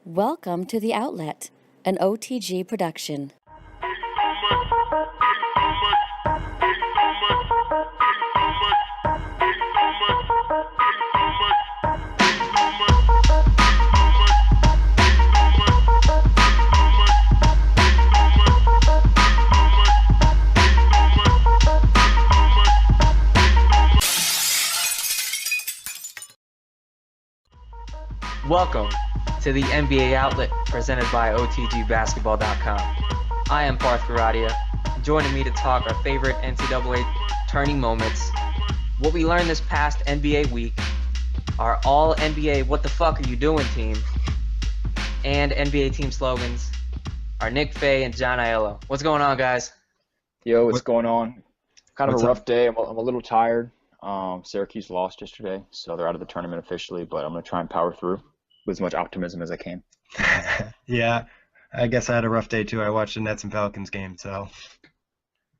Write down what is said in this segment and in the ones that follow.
Welcome to The Outlet, an OTG production. Welcome to the NBA Outlet presented by OTGBasketball.com. I am Parth Goradia. Joining me to talk our favorite NCAA Tourney moments, what we learned this past NBA week, our all NBA What the Fuck Are You Doing team, and NBA team slogans, our Nick Fay and John Aiello. What's going on, guys? Yo, what's going on? Kind of What's a rough up? day. I'm a little tired. Syracuse lost yesterday, so they're out of the tournament officially, but I'm going to try and power through with as much optimism as I can. Yeah, I guess I had a rough day too. I watched the Nets and Pelicans game, so.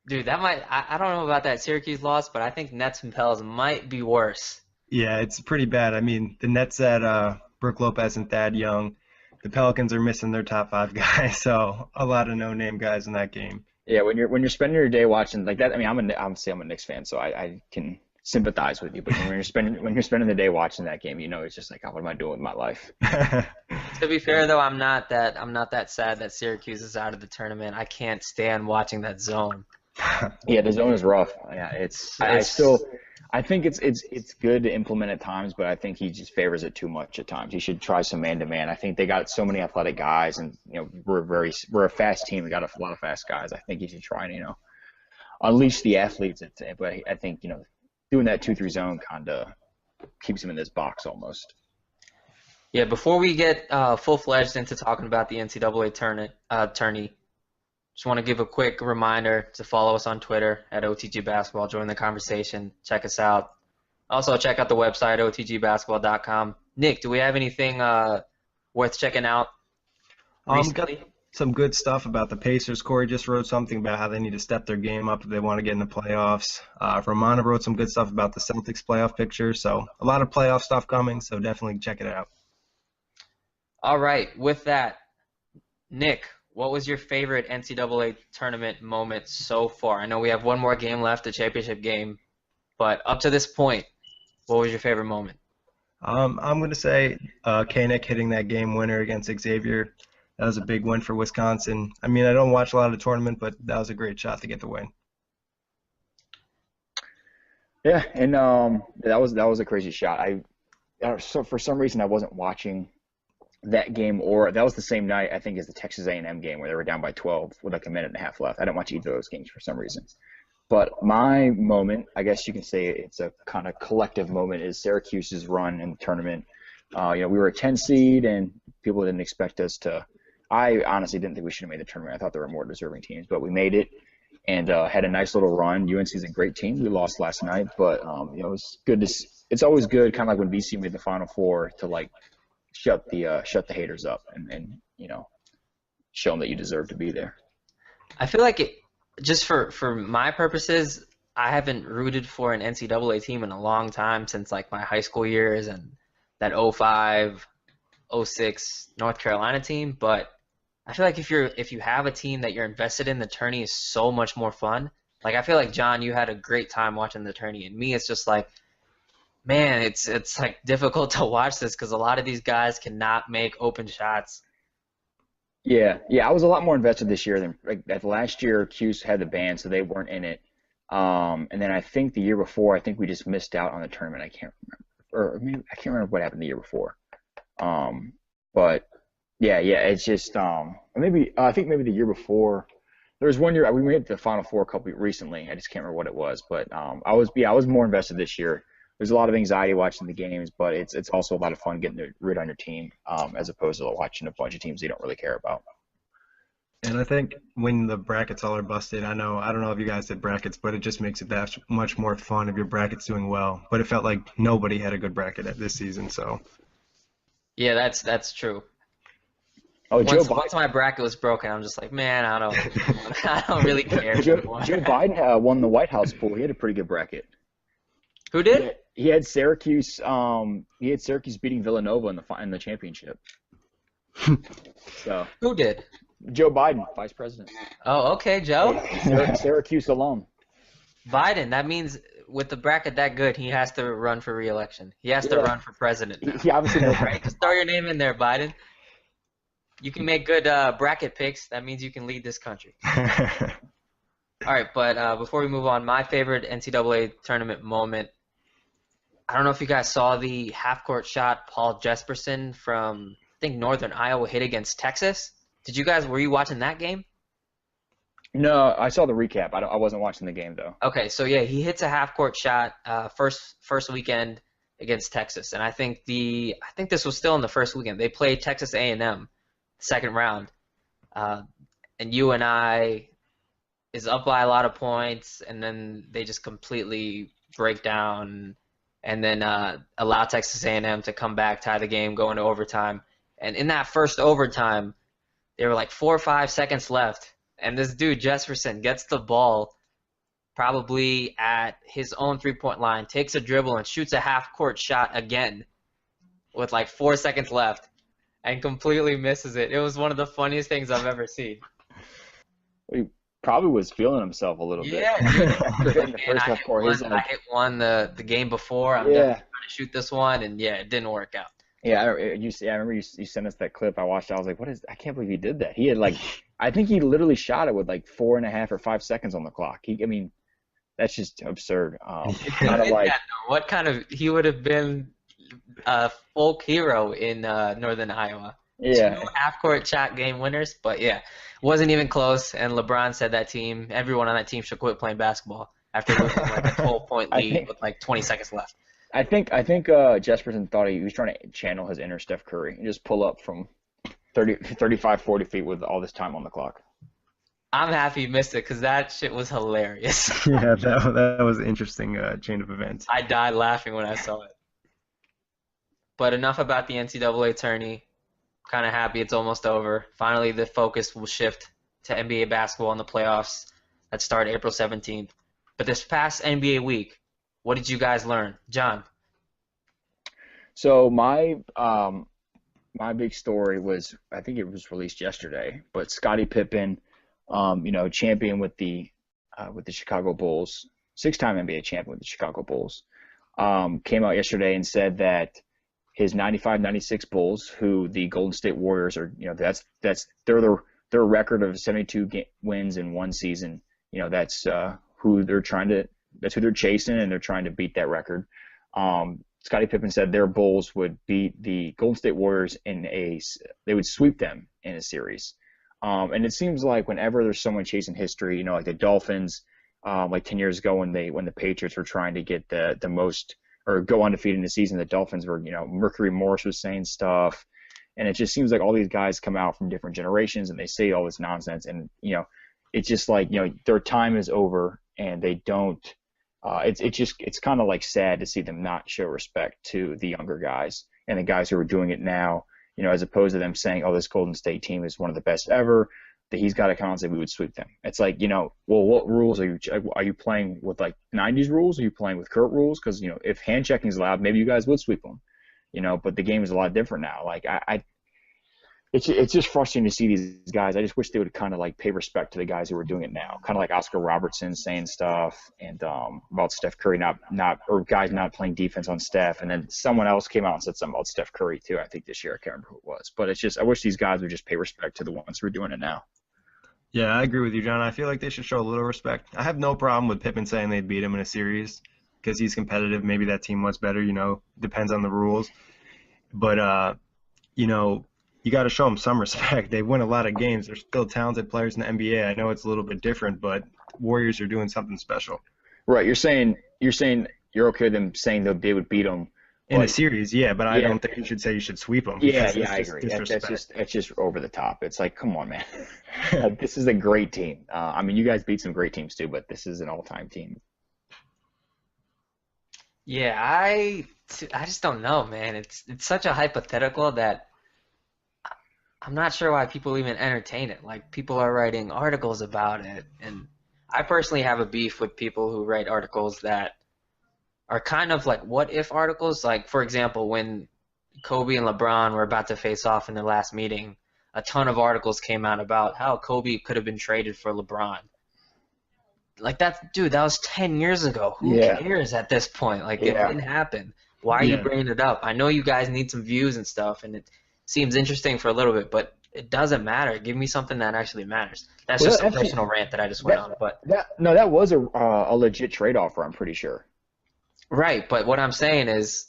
Dude, that might, I don't know about that Syracuse loss, but I think Nets and Pels might be worse. Yeah, it's pretty bad. I mean, the Nets had Brook Lopez and Thad Young. The Pelicans are missing their top 5 guys, so a lot of no-name guys in that game. Yeah, when you're spending your day watching like that, I mean, I'm a Knicks fan, so I can sympathize with you. But when you're spending the day watching that game, you know, it's just like, oh, what am I doing with my life? To be fair, though, I'm not that sad that Syracuse is out of the tournament. I can't stand watching that zone. Yeah, the zone is rough. Yeah, I think it's good to implement at times, but I think he just favors it too much at times. He should try some man-to-man. I think they got so many athletic guys, and you know we're a fast team. We got a lot of fast guys. I think he should try and unleash the athletes. But I think doing that 2-3 zone kind of keeps him in this box almost. Yeah, before we get full-fledged into talking about the NCAA tourney, just want to give a quick reminder to follow us on Twitter at OTG Basketball. Join the conversation. Check us out. Also, check out the website, OTGBasketball.com. Nick, do we have anything worth checking out recently? Got some good stuff about the Pacers. Corey just wrote something about how they need to step their game up if they want to get in the playoffs. Romana wrote some good stuff about the Celtics playoff picture. So a lot of playoff stuff coming, so definitely check it out. All right. With that, Nick, what was your favorite NCAA tournament moment so far? I know we have one more game left, the championship game, but up to this point, what was your favorite moment? I'm going to say Koenig hitting that game winner against Xavier. That was a big win for Wisconsin. I mean, I don't watch a lot of the tournament, but that was a great shot to get the win. Yeah, and that was a crazy shot. So for some reason I wasn't watching that game, or that was the same night I think as the Texas A&M game where they were down by 12 with like a minute and a half left. I didn't watch either of those games for some reason. But my moment, I guess you can say it's a kind of collective moment, is Syracuse's run in the tournament. We were a 10 seed and people didn't expect us to. I honestly didn't think we should have made the tournament. I thought there were more deserving teams, but we made it and had a nice little run. UNC is a great team. We lost last night, but it was good to. It's always good, kind of like when BC made the Final Four, to like shut the haters up and show them that you deserve to be there. I feel like just for my purposes, I haven't rooted for an NCAA team in a long time, since like my high school years and that 05, 06 North Carolina team. But I feel like if you have a team that you're invested in, the tourney is so much more fun. Like, I feel like, John, you had a great time watching the tourney, and me, it's just like, man, it's like difficult to watch this because a lot of these guys cannot make open shots. Yeah, I was a lot more invested this year than like last year. Cuse had the ban, so they weren't in it. And then I think the year before, I think we just missed out on the tournament. I can't remember, or maybe I can't remember what happened the year before. But yeah, it's just I think maybe the year before. There was one year we made the Final Four recently. I just can't remember what it was, but I was more invested this year. There's a lot of anxiety watching the games, but it's also a lot of fun getting to root on your team, as opposed to watching a bunch of teams you don't really care about. And I think when the brackets all are busted, I don't know if you guys did brackets, but it just makes it that much more fun if your bracket's doing well. But it felt like nobody had a good bracket this season, so. Yeah, that's true. Oh, once my bracket was broken, I'm just like, man, I don't really care. Joe Biden won the White House pool. He had a pretty good bracket. Who did? He had Syracuse. He had Syracuse beating Villanova in the championship. So Who did? Joe Biden, vice president. Oh, okay, Joe. Syracuse alum. Biden. That means with the bracket that good, he has to run for re-election. He has to Yeah. run for president now. He obviously knows. Right? Just throw your name in there, Biden. You can make good bracket picks. That means you can lead this country. All right, but before we move on, my favorite NCAA tournament moment, I don't know if you guys saw the half-court shot Paul Jesperson from, I think, Northern Iowa hit against Texas. Were you watching that game? No, I saw the recap. I wasn't watching the game, though. Okay, so yeah, he hits a half-court shot first weekend against Texas, and I think this was still in the first weekend. They played Texas A&M, second round, and UNI is up by a lot of points, and then they just completely break down and then allow Texas A&M to come back, tie the game, go into overtime. And in that first overtime, there were like 4 or 5 seconds left, and this dude, Jesperson, gets the ball probably at his own three-point line, takes a dribble, and shoots a half-court shot again with like 4 seconds left and completely misses it. It was one of the funniest things I've ever seen. He probably was feeling himself a little bit. Yeah, In the first half court, I hit one the game before. I'm definitely trying to shoot this one, and yeah, it didn't work out. Yeah, I remember you sent us that clip. I watched it. I was like, I can't believe he did that. He had I think he literally shot it with like 4.5 or 5 seconds on the clock. That's just absurd. He would have been a folk hero in Northern Iowa. Yeah. 2 half-court shot game winners, but yeah, wasn't even close. And LeBron said everyone on that team should quit playing basketball after losing like a 12-point lead with like 20 seconds left. I think Jesperson thought he was trying to channel his inner Steph Curry and just pull up from 35, 40 feet with all this time on the clock. I'm happy you missed it because that shit was hilarious. Yeah, that was an interesting chain of events. I died laughing when I saw it. But enough about the NCAA tourney. Kind of happy it's almost over. Finally, the focus will shift to NBA basketball in the playoffs that start April 17th. But this past NBA week, what did you guys learn? John? So my big story was, I think it was released yesterday, but Scottie Pippen, champion with the Chicago Bulls, 6-time NBA champion with the Chicago Bulls, came out yesterday and said that his 95-96 Bulls, who the Golden State Warriors are, that's their record of 72 wins in one season. That's who they're chasing, and they're trying to beat that record. Scottie Pippen said their Bulls would beat the Golden State Warriors they would sweep them in a series. And it seems like whenever there's someone chasing history, like the Dolphins, like 10 years ago when the Patriots were trying to get the most or go undefeated in the season, the Dolphins were, Mercury Morris was saying stuff. And it just seems like all these guys come out from different generations and they say all this nonsense. And, it's just like, their time is over and they don't, it's kind of like sad to see them not show respect to the younger guys and the guys who are doing it now, as opposed to them saying, oh, this Golden State team is one of the best ever, that he's got to come out and say we would sweep them. It's like, well, what rules are you playing with, like 90s rules? Are you playing with current rules? Because, if hand checking is allowed, maybe you guys would sweep them, but the game is a lot different now. Like it's just frustrating to see these guys. I just wish they would kind of like pay respect to the guys who are doing it now. Kind of like Oscar Robertson saying stuff and about Steph Curry or guys not playing defense on Steph. And then someone else came out and said something about Steph Curry too. I think this year, I can't remember who it was, but it's just, I wish these guys would just pay respect to the ones who are doing it now. Yeah, I agree with you, John. I feel like they should show a little respect. I have no problem with Pippen saying they'd beat him in a series because he's competitive. Maybe that team was better, depends on the rules. But, you got to show them some respect. They win a lot of games. They're still talented players in the NBA. I know it's a little bit different, but Warriors are doing something special. Right. You're saying you're okay with them saying that they would beat them in a series, yeah, but I don't think you should say you should sweep them. Yeah, I agree. That's just over the top. It's like, come on, man. This is a great team. You guys beat some great teams too, but this is an all-time team. Yeah, I just don't know, man. It's such a hypothetical that I'm not sure why people even entertain it. Like, people are writing articles about it, and I personally have a beef with people who write articles that are kind of like what if articles. Like, for example, when Kobe and LeBron were about to face off in their last meeting, a ton of articles came out about how Kobe could have been traded for LeBron. Like that, dude, that was 10 years ago. Who Yeah. cares at this point? Like it Yeah. didn't happen. Why are you Yeah. bringing it up? I know you guys need some views and stuff, and it seems interesting for a little bit, but it doesn't matter. Give me something that actually matters. That's Well, just a actually, personal rant that I just went on. But that was a legit trade offer, I'm pretty sure. right, but what I'm saying is,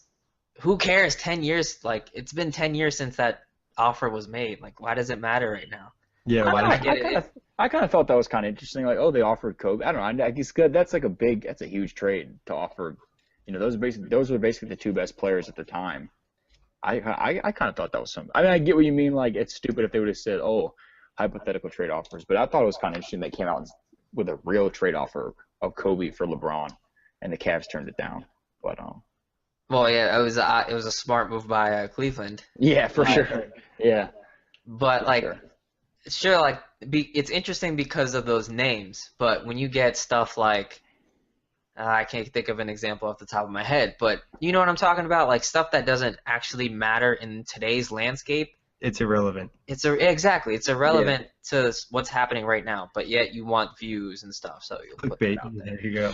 who cares? 10 years, like it's been 10 years since that offer was made. Like, why does it matter right now? Yeah, I why get it. I kind of thought that was kind of interesting. Like, oh, they offered Kobe. I don't know. I guess good. That's a huge trade to offer. You know, those were basically the two best players at the time. I kind of thought that was something. I mean, I get what you mean. Like, it's stupid if they would have said, oh, hypothetical trade offers. But I thought it was kind of interesting they came out with a real trade offer of Kobe for LeBron, and the Cavs turned it down. But Well, yeah, it was a smart move by Cleveland. yeah, for sure. Yeah, But for like, sure. sure, like it's interesting because of those names. But when you get stuff like, I can't think of an example off the top of my head, but you know what I'm talking about, like stuff that doesn't actually matter in today's landscape. it's irrelevant. Exactly. It's irrelevant to what's happening right now, but yet you want views and stuff, so you'll put Clickbait. that out there. There you go.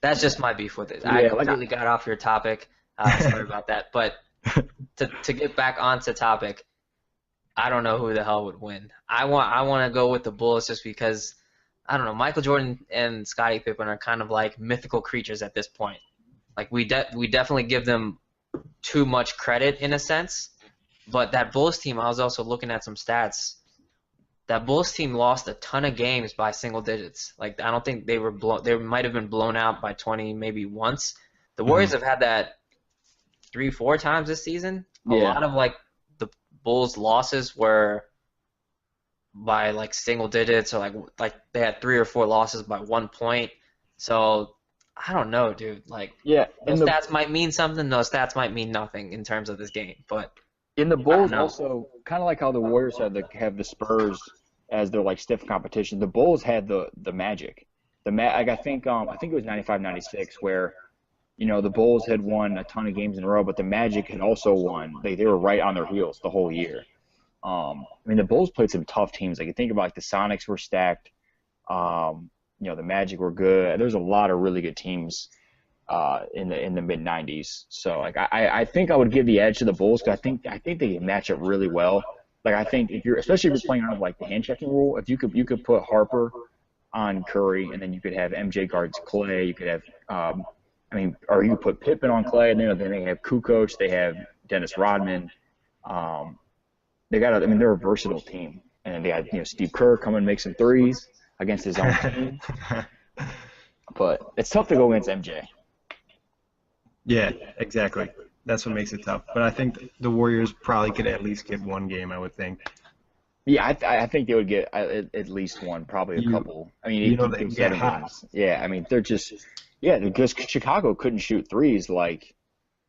That's just my beef with it. I Yeah, completely got off your topic. Sorry about that. But to get back onto topic, I don't know who the hell would win. I want to go with the Bulls just because, I don't know, Michael Jordan and Scottie Pippen are kind of like mythical creatures at this point. Like we definitely give them too much credit in a sense. But that Bulls team, I was also looking at some stats. That Bulls team lost a ton of games by single digits. Like I don't think they were they might have been blown out by 20 maybe once. The Warriors have had that 3-4 times this season. A Yeah. lot of like the Bulls losses were by like single digits, or like they had 3 or 4 losses by 1 point. So I don't know, dude. Like Yeah, those stats might mean something. Those stats might mean nothing in terms of this game. But in the Bulls know. also, kind of like how the Warriors have the Spurs as their like stiff competition. The Bulls had the Magic. Like I think it was 95-96 where, you know, the Bulls had won a ton of games in a row, but the Magic had also won. They were right on their heels the whole year. I mean, the Bulls played some tough teams. Like you think about, like the Sonics were stacked. You know, the Magic were good. There's a lot of really good teams in the mid '90s. So like I think I would give the edge to the Bulls because I think they can match up really well. Like I think especially if you're playing on like the hand checking rule, if you could put Harper on Curry, and then you could have MJ guards Clay. You could have or you could put Pippen on Clay, and then they have Kukoc, they have Dennis Rodman. They're a versatile team, and they had Steve Kerr come and make some threes against his own team. But it's tough to go against MJ. Yeah, exactly. That's what makes it tough. But I think the Warriors probably could at least get one game, I would think. Yeah, I think they would get at least one, probably a couple. I mean, they get 7 hot. games. Yeah, I mean, because Chicago couldn't shoot threes like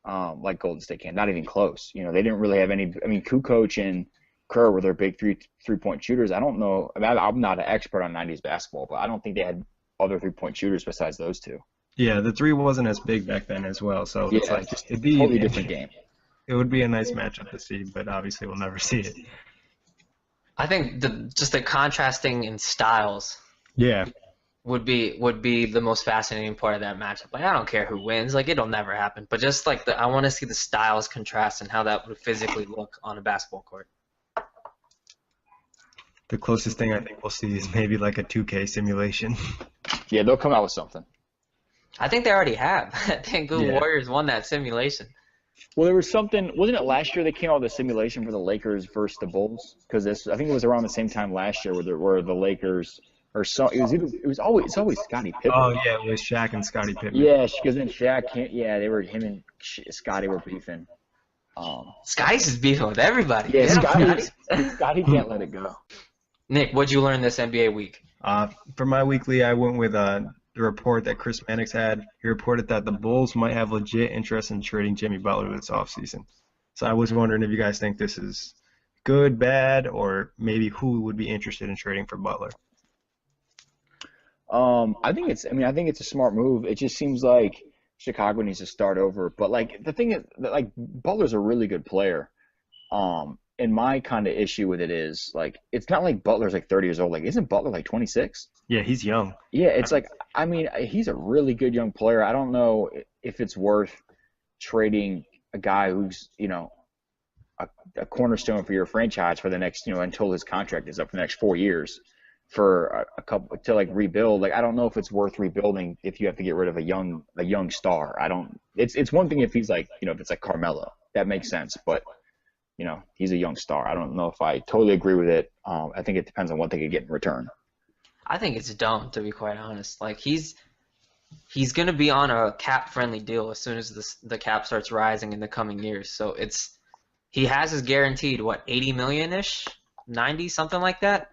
Golden State can, not even close. You know, they didn't really have any. I mean, Kukoc and Kerr were their big three-point shooters. I don't know. I mean, I'm not an expert on '90s basketball, but I don't think they had other three-point shooters besides those two. Yeah, the three wasn't as big back then as well, so it's Yeah, like just it'd be totally different game. It would be a nice matchup to see, but obviously we'll never see it. I think just the contrasting in styles Yeah, would be the most fascinating part of that matchup. Like I don't care who wins, like it'll never happen. But just like I want to see the styles contrast and how that would physically look on a basketball court. the closest thing I think we'll see is maybe like a 2K simulation. Yeah, they'll come out with something. I think they already have. I think the Yeah. Warriors won that simulation. Well, there was something. Wasn't it last year they came out with a simulation for the Lakers versus the Bulls? Because I think it was around the same time last year where the Lakers or so. It's always Scottie Pippen. Oh yeah, it was Shaq and Scottie Pippen. Yeah, because then Shaq can't. Yeah, him and Scottie were beefing. Sky's is beefing with everybody. Yeah, Get him, Scottie can't let it go. Nick, what'd you learn this NBA week? For my weekly, I went with the report that Chris Mannix had. He reported that the Bulls might have legit interest in trading Jimmy Butler this offseason. So I was wondering if you guys think this is good, bad, or maybe who would be interested in trading for Butler. I think it's a smart move. It just seems like Chicago needs to start over. But like the thing is, that, like Butler's a really good player. And my kind of issue with it is like it's not like Butler's like 30 years old. Like isn't Butler like 26? Yeah, he's young. Yeah, it's like I mean he's a really good young player. I don't know if it's worth trading a guy who's a cornerstone for your franchise for the next until his contract is up for the next 4 years for a couple to like rebuild. Like I don't know if it's worth rebuilding if you have to get rid of a young star. I don't. It's one thing if he's like if it's like Carmelo, that makes sense, but. He's a young star. I don't know if I totally agree with it. I think it depends on what they could get in return. I think it's dumb, to be quite honest. Like he's going to be on a cap-friendly deal as soon as the cap starts rising in the coming years. So he has his guaranteed 80 million-ish, 90, something like that.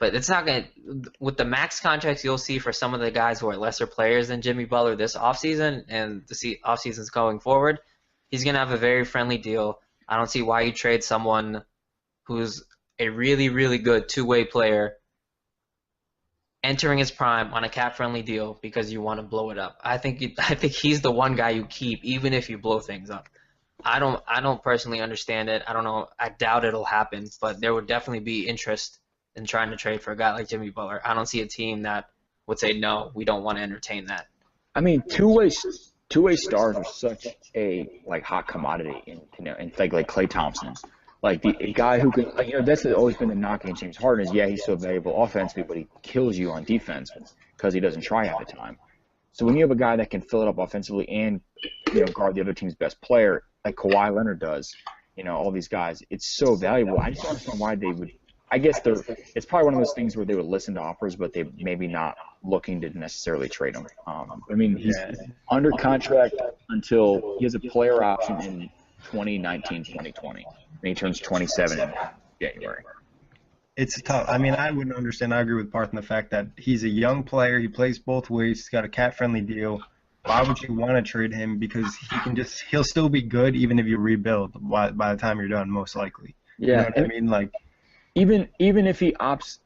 But it's not going to with the max contracts you'll see for some of the guys who are lesser players than Jimmy Butler this offseason and the offseasons going forward. He's going to have a very friendly deal. I don't see why you trade someone who's a really, really good two-way player entering his prime on a cap-friendly deal because you want to blow it up. I think he's the one guy you keep even if you blow things up. I don't personally understand it. I don't know. I doubt it'll happen, but there would definitely be interest in trying to trade for a guy like Jimmy Butler. I don't see a team that would say no, we don't want to entertain that. I mean, two-way stars are such a hot commodity in like Klay Thompson, like a guy who can that's always been the knock on James Harden is he's so valuable offensively, but he kills you on defense because he doesn't try half the time. So when you have a guy that can fill it up offensively and guard the other team's best player like Kawhi Leonard does, all these guys, it's so valuable. I just don't understand why they would. I guess it's probably one of those things where they would listen to offers, but they maybe not looking to necessarily trade him. I mean, he's under contract until he has a player option in 2019-2020, and he turns 27 in January. It's tough. I mean, I wouldn't understand. I agree with Parth in the fact that he's a young player. He plays both ways. He's got a cap-friendly deal. Why would you want to trade him? Because he'll still be good even if you rebuild by the time you're done, most likely. Yeah, you know what I mean? Like. Even if he opts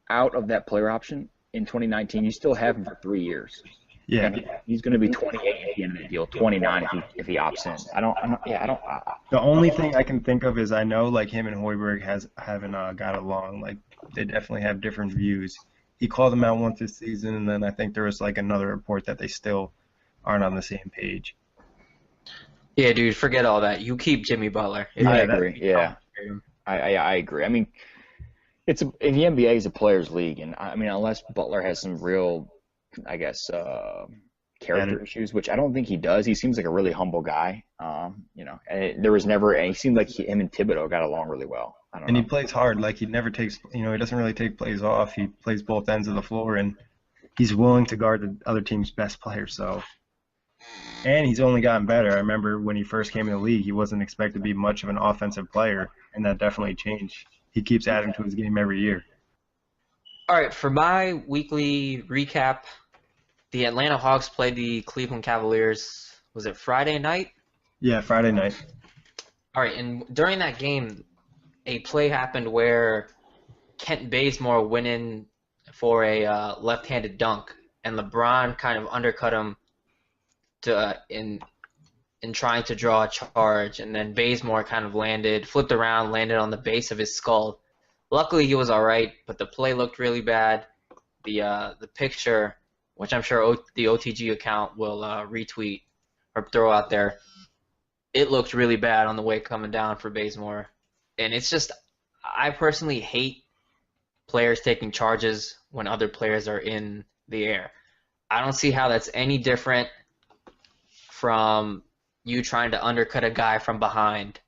out of that player option in 2019, you still have him for 3 years. Yeah, and he's going to be 28 at the end of the deal, 29 if he opts in. I don't. The only thing I can think of is I know like him and Hoiberg haven't got along. Like they definitely have different views. He called them out once this season, and then I think there was like another report that they still aren't on the same page. Yeah, dude, forget all that. You keep Jimmy Butler. I agree. Yeah, I agree. I mean. The NBA is a players' league, and I mean, unless Butler has some real, I guess, character issues, which I don't think he does. He seems like a really humble guy, and there was never. And he seemed like him and Thibodeau got along really well. I don't know. He plays hard. Like he never takes, he doesn't really take plays off. He plays both ends of the floor, and he's willing to guard the other team's best player. So, and he's only gotten better. I remember when he first came in the league, he wasn't expected to be much of an offensive player, and that definitely changed. He keeps adding to his game every year. All right, for my weekly recap, the Atlanta Hawks played the Cleveland Cavaliers. Was it Friday night? Yeah, Friday night. All right, and during that game, a play happened where Kent Bazemore went in for a left-handed dunk, and LeBron kind of undercut him in trying to draw a charge, and then Bazemore kind of flipped around, landed on the base of his skull. Luckily, he was all right, but the play looked really bad. The picture, which I'm sure the OTG account will retweet or throw out there, it looked really bad on the way coming down for Bazemore. And it's just, I personally hate players taking charges when other players are in the air. I don't see how that's any different from you trying to undercut a guy from behind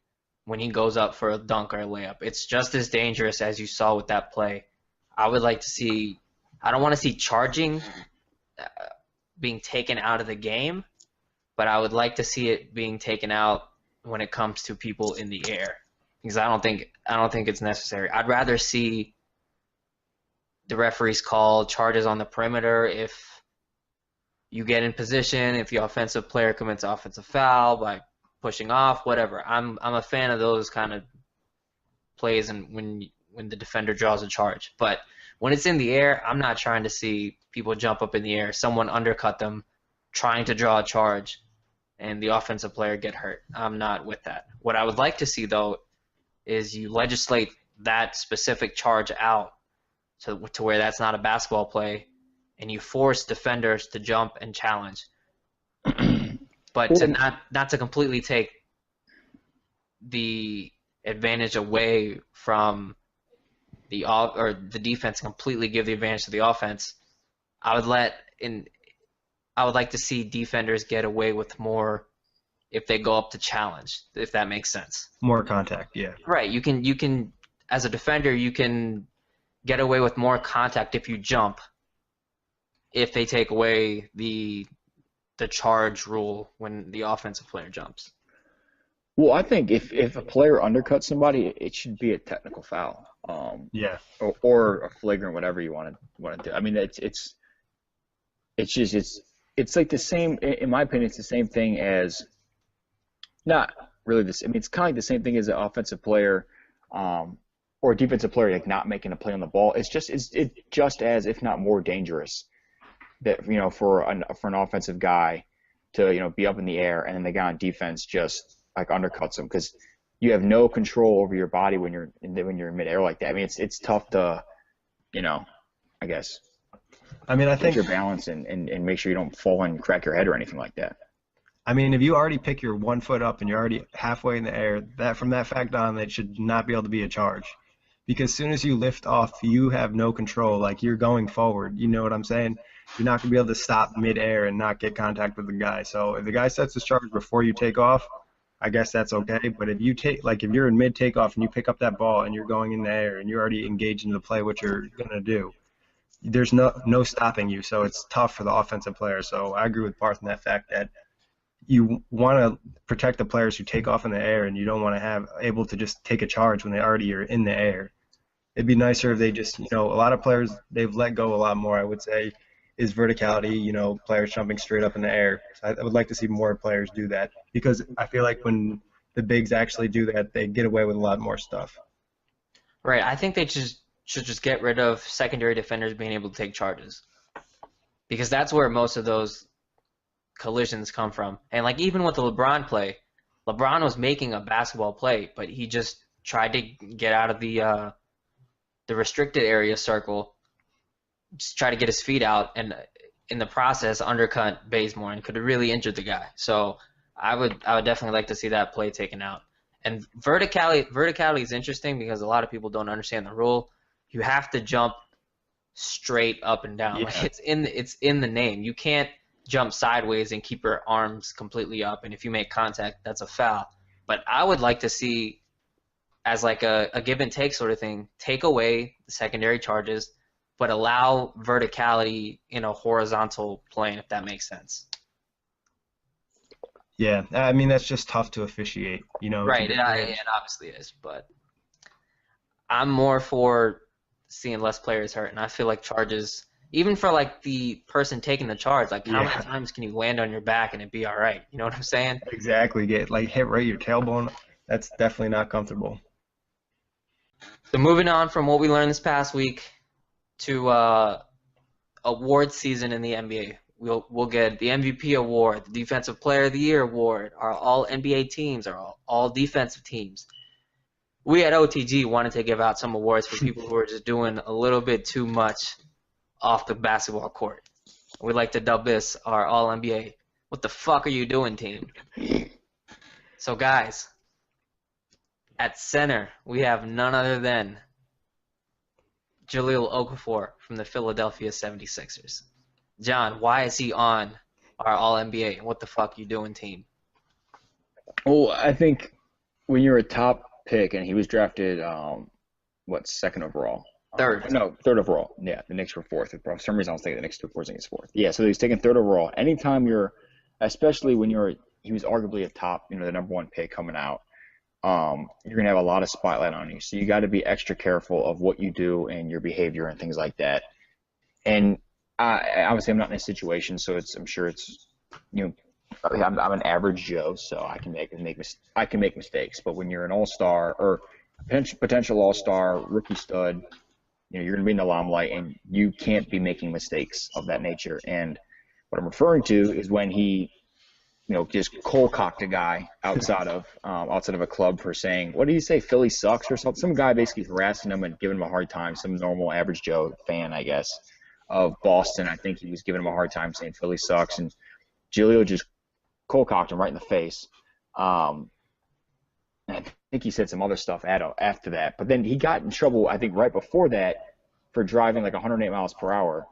when he goes up for a dunk or a layup. It's just as dangerous as you saw with that play. I would like to see – I don't want to see charging being taken out of the game, but I would like to see it being taken out when it comes to people in the air, because I don't think it's necessary. I'd rather see the referees call charges on the perimeter if you get in position, if the offensive player commits an offensive foul by pushing off, whatever. I'm a fan of those kind of plays and when the defender draws a charge. But when it's in the air, I'm not trying to see people jump up in the air, someone undercut them, trying to draw a charge and the offensive player get hurt. I'm not with that. What I would like to see, though, is you legislate that specific charge out to where that's not a basketball play, and you force defenders to jump and challenge. But to not to completely take the advantage away from the defense, completely give the advantage to the offense. I would like to see defenders get away with more if they go up to challenge, if that makes sense. More contact, yeah. Right. You can as a defender, you can get away with more contact if you jump, if they take away the charge rule when the offensive player jumps. Well, I think if a player undercuts somebody, it should be a technical foul. Yeah. Or a flagrant, whatever you want to do. I mean, it's like the same. In my opinion, it's the same thing as not really this. I mean, it's kind of like the same thing as an offensive player, or a defensive player like not making a play on the ball. It's just as, if not more dangerous, that for an offensive guy to be up in the air and then the guy on defense just like undercuts him, because you have no control over your body when you're in midair like that. I mean, it's tough to I guess. I mean, I think your balance and make sure you don't fall and crack your head or anything like that. I mean, if you already pick your 1 foot up and you're already halfway in the air, from that fact on, that should not be able to be a charge. Because as soon as you lift off, you have no control. Like, you're going forward. You know what I'm saying? You're not going to be able to stop midair and not get contact with the guy. So if the guy sets his charge before you take off, I guess that's okay. But if you're in mid takeoff and you pick up that ball and you're going in the air and you're already engaged in the play, what you're going to do, there's no stopping you. So it's tough for the offensive player. So I agree with Parth in that fact that you want to protect the players who take off in the air, and you don't want to able to just take a charge when they already are in the air. It'd be nicer if they just, a lot of players, they've let go a lot more, I would say, is verticality, players jumping straight up in the air. So I would like to see more players do that, because I feel like when the bigs actually do that, they get away with a lot more stuff. Right. I think they should just get rid of secondary defenders being able to take charges, because that's where most of those collisions come from. And like even with the LeBron play, LeBron was making a basketball play, but he just tried to get out of the restricted area circle, just try to get his feet out, and in the process undercut Bazemore and could have really injured the guy. So I would definitely like to see that play taken out. And verticality is interesting because a lot of people don't understand the rule. You have to jump straight up and down. Yeah. Like it's in the name. You can't jump sideways and keep your arms completely up, and if you make contact, that's a foul. But I would like to see, as like a give and take sort of thing, take away the secondary charges, but allow verticality in a horizontal plane, if that makes sense. Yeah, I mean, that's just tough to officiate, Right, it obviously is, but I'm more for seeing less players hurt, and I feel like charges, even for like the person taking the charge, like how many times can you land on your back and it be all right? You know what I'm saying? Exactly. Get like hit right your tailbone. That's definitely not comfortable. So moving on from what we learned this past week to award season in the NBA. We'll get the MVP award, the Defensive Player of the Year award, our all NBA teams, our all defensive teams. We at OTG wanted to give out some awards for people who are just doing a little bit too much off the basketball court. We like to dub this our all NBA "What the fuck are you doing" team. So guys, at center we have none other than Jahlil Okafor from the Philadelphia 76ers. John, why is he on our All-NBA "What the fuck you doing" team? Well, I think when you're a top pick, and he was drafted, second overall? Third. No, third overall. Yeah, the Knicks were fourth. For some reason, I was thinking the Knicks were fourth. Yeah, so he's taken third overall. Anytime especially when he was arguably a top, the number one pick coming out, you're going to have a lot of spotlight on you. So you got to be extra careful of what you do and your behavior and things like that. And obviously I'm not in a situation, so I'm sure it's, I'm an average Joe, so I can make mistakes. But when you're an all-star or potential all-star, rookie stud, you're going to be in the limelight, and you can't be making mistakes of that nature. And What I'm referring to is when he, just cold-cocked a guy outside of a club for saying, what did he say, Philly sucks or something? Some guy basically harassing him and giving him a hard time, some normal average Joe fan, I guess, of Boston. I think he was giving him a hard time saying Philly sucks, and Giglio just cold-cocked him right in the face. And I think he said some other stuff after that. But then he got in trouble, I think, right before that for driving like 108 miles per hour.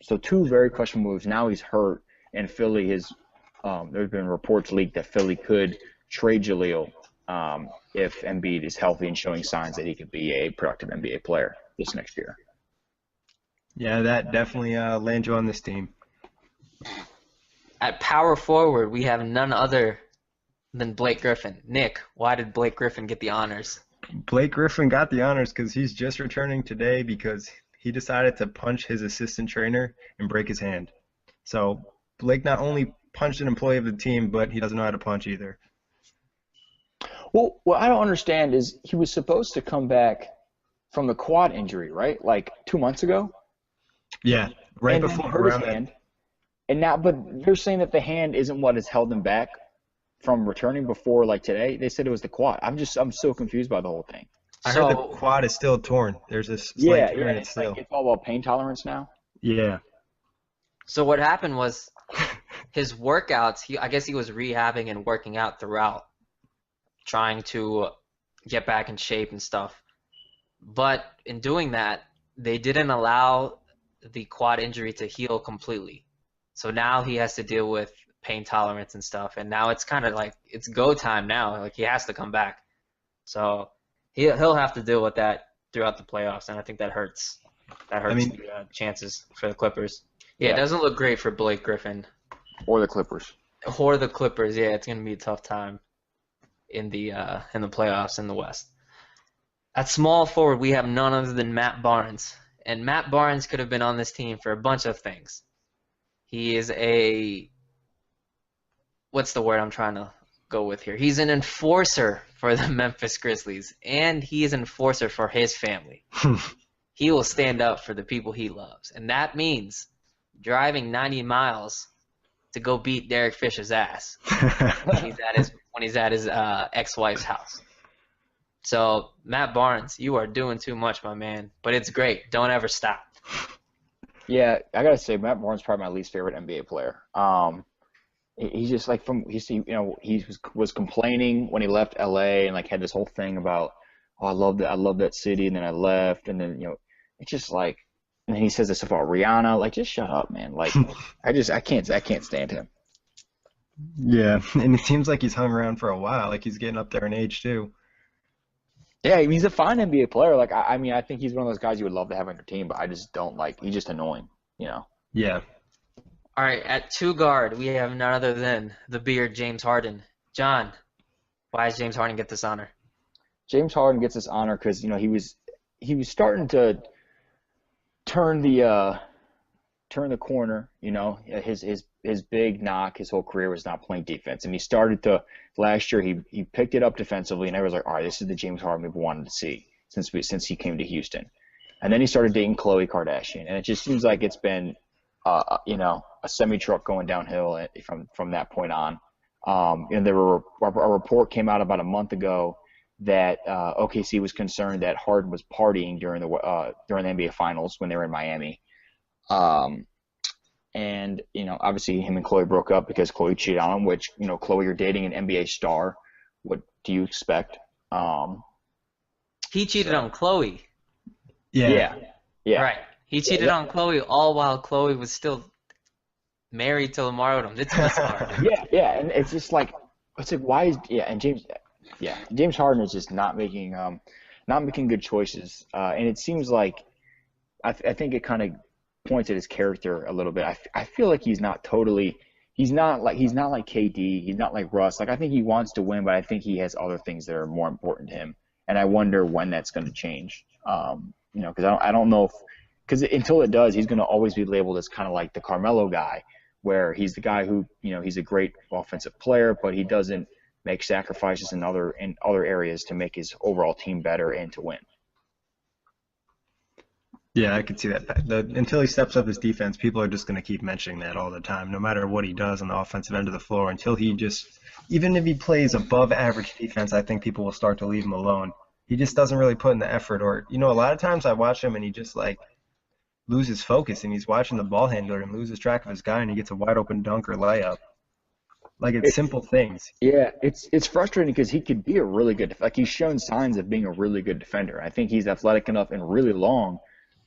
So 2 very questionable moves. Now he's hurt, and Philly has there's been reports leaked that Philly could trade Jaleel if Embiid is healthy and showing signs that he could be a productive NBA player this next year. Yeah, that definitely lands you on this team. At power forward, we have none other than Blake Griffin. Nick, why did Blake Griffin get the honors? Blake Griffin got the honors because he's just returning today because he decided to punch his assistant trainer and break his hand. So Blake not only punched an employee of the team, but he doesn't know how to punch either. Well, what I don't understand is he was supposed to come back from the quad injury, right? Like 2 months ago? Yeah, right and before hurt his around hand. And now, but they're saying that the hand isn't what has held him back from returning before, like today. They said it was the quad. I'm so confused by the whole thing. I heard the quad is still torn. There's this slight tear in it still. It's all about pain tolerance now. Yeah. So what happened was his workouts, I guess he was rehabbing and working out throughout, trying to get back in shape and stuff. But in doing that, they didn't allow the quad injury to heal completely. So now he has to deal with pain tolerance and stuff. And now it's kind of like it's go time now. Like he has to come back. So he'll have to deal with that throughout the playoffs. And I think that hurts. That hurts the chances for the Clippers. Yeah, it doesn't look great for Blake Griffin. Or the Clippers. Or the Clippers, yeah. It's going to be a tough time in the playoffs in the West. At small forward, we have none other than Matt Barnes. And Matt Barnes could have been on this team for a bunch of things. He is what's the word I'm trying to go with here? He's an enforcer for the Memphis Grizzlies, and he is an enforcer for his family. He will stand up for the people he loves, and that means driving 90 miles to go beat Derek Fisher's ass when he's at his ex-wife's house. So, Matt Barnes, you are doing too much, my man, but it's great. Don't ever stop. Yeah, I gotta say, Matt Barnes is probably my least favorite NBA player. He's just like he was complaining when he left LA and like had this whole thing about, I love that city, and then I left, and then it's just like, and then he says this about Rihanna, like just shut up, man. Like I can't stand him. Yeah, and it seems like he's hung around for a while, like he's getting up there in age too. Yeah, he's a fine NBA player. Like I think he's one of those guys you would love to have on your team, but I just don't like. He's just annoying, Yeah. All right, at 2 guard, we have none other than the beard James Harden. John, why does James Harden get this honor? James Harden gets this honor because he was starting to turn the corner. His big knock his whole career was not playing defense, and he started to last year. He picked it up defensively, and everyone's like, all right, this is the James Harden we've wanted to see since he came to Houston. And then he started dating Khloe Kardashian, and it just seems like it's been a semi-truck going downhill from that point on. And there were a report came out about a month ago that OKC was concerned that Harden was partying during the NBA Finals when they were in Miami. And obviously him and Khloe broke up because Khloe cheated on him. Which Khloe, you're dating an NBA star. What do you expect? He cheated on Khloe. Yeah. Right. He cheated on Khloe all while Khloe was still married to Lamar Odom. It's bizarre. Yeah, and it's just like why is and James Harden is just not making good choices, and it seems like I think it kind of points at his character a little bit. I feel like he's not like KD, he's not like Russ. Like I think he wants to win, but I think he has other things that are more important to him, and I wonder when that's going to change. Because I don't know because until it does, he's going to always be labeled as kind of like the Carmelo guy, where he's the guy who he's a great offensive player, but he doesn't make sacrifices in other areas to make his overall team better and to win. Yeah, I could see that. Until he steps up his defense, people are just going to keep mentioning that all the time, no matter what he does on the offensive end of the floor. Until he just, even if he plays above average defense, I think people will start to leave him alone. He just doesn't really put in the effort. Or, a lot of times I watch him and he just like loses focus and he's watching the ball handler and loses track of his guy and he gets a wide open dunk or layup. Like it's simple things. Yeah, it's frustrating because he could be a really good, like he's shown signs of being a really good defender. I think he's athletic enough and really long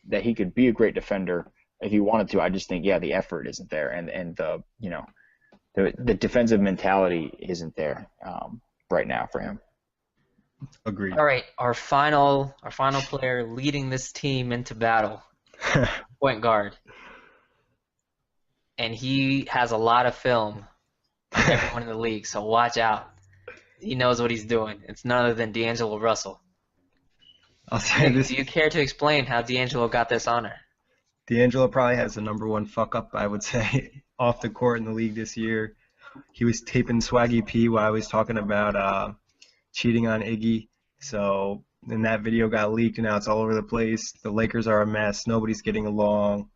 that he could be a great defender if he wanted to. I just think, the effort isn't there, and the defensive mentality isn't there right now for him. Agreed. All right, our final player leading this team into battle, point guard, and he has a lot of film on everyone in the league, so watch out. He knows what he's doing. It's none other than D'Angelo Russell. I'll say this. Do you care to explain how D'Angelo got this honor? D'Angelo probably has the number one fuck up, I would say, off the court in the league this year. He was taping Swaggy P while I was talking about cheating on Iggy. So then that video got leaked and now it's all over the place. The Lakers are a mess. Nobody's getting along.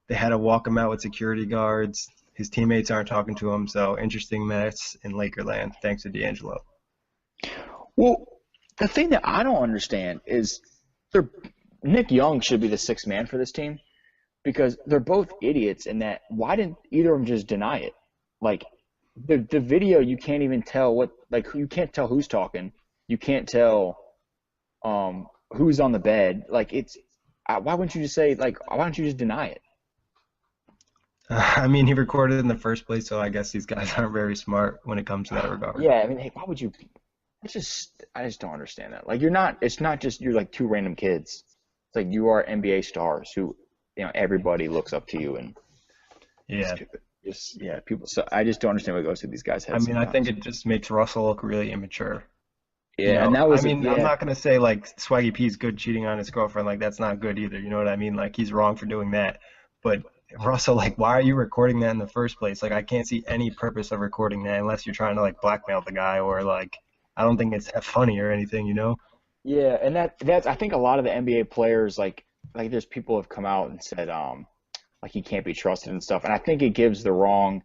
They had to walk him out with security guards. His teammates aren't talking to him. So interesting mess in Lakerland. Thanks to D'Angelo. Well, the thing that I don't understand is Nick Young should be the sixth man for this team because they're both idiots in that why didn't either of them just deny it? Like the video, you can't even tell you can't tell who's talking. You can't tell who's on the bed. Like why wouldn't you just say why don't you just deny it? I mean, he recorded it in the first place, so I guess these guys aren't very smart when it comes to that regard. Yeah, I mean, hey, why would you? I just don't understand that. Like it's not just you're like two random kids. It's like you are NBA stars who, everybody looks up to you and yeah, people. So I just don't understand what goes through these guys' heads. I mean, I think it just makes Russell look really immature. Yeah, and that was. I'm not gonna say like Swaggy P's good cheating on his girlfriend. Like that's not good either. You know what I mean? Like he's wrong for doing that. But Russell, why are you recording that in the first place? Like I can't see any purpose of recording that unless you're trying to blackmail the guy or I don't think it's that funny or anything, Yeah, and that's I think a lot of the NBA players there's people have come out and said he can't be trusted and stuff, and I think it gives the wrong.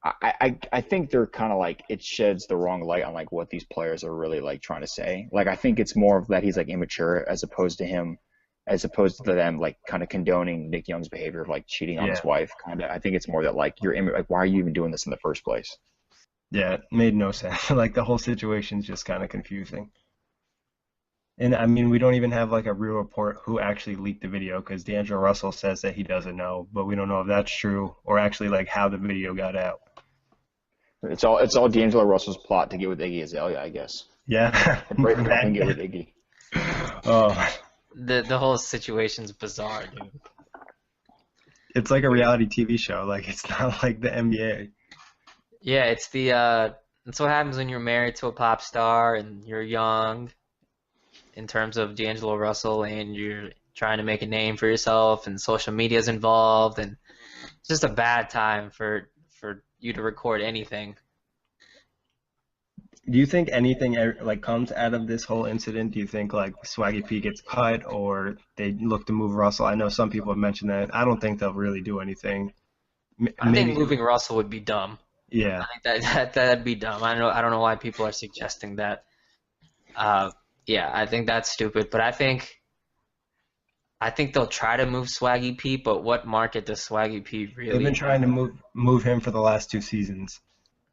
I think they're kind of it sheds the wrong light on what these players are really trying to say. I think it's more of that he's immature as opposed to them kind of condoning Nick Young's behavior of cheating on his wife. Kind of, I think it's more that why are you even doing this in the first place? Yeah, it made no sense. The whole situation's just kind of confusing. And I mean, we don't even have a real report who actually leaked the video because D'Angelo Russell says that he doesn't know, but we don't know if that's true or actually how the video got out. It's all D'Angelo Russell's plot to get with Iggy Azalea, I guess. Yeah. Break it up and get with Iggy. Oh. The whole situation's bizarre, dude. It's like a reality TV show. It's not like the NBA. Yeah, it's what happens when you're married to a pop star and you're young in terms of D'Angelo Russell and you're trying to make a name for yourself and social media's involved and it's just a bad time for you to record anything. Do you think anything comes out of this whole incident? Do you think Swaggy P gets cut or they look to move Russell? I know some people have mentioned that. I don't think they'll really do anything. I think moving Russell would be dumb. Yeah, I think that'd be dumb. I don't know why people are suggesting that. Yeah, I think that's stupid. But I think they'll try to move Swaggy P. But what market does Swaggy P really? They've been trying to move him for the last 2 seasons.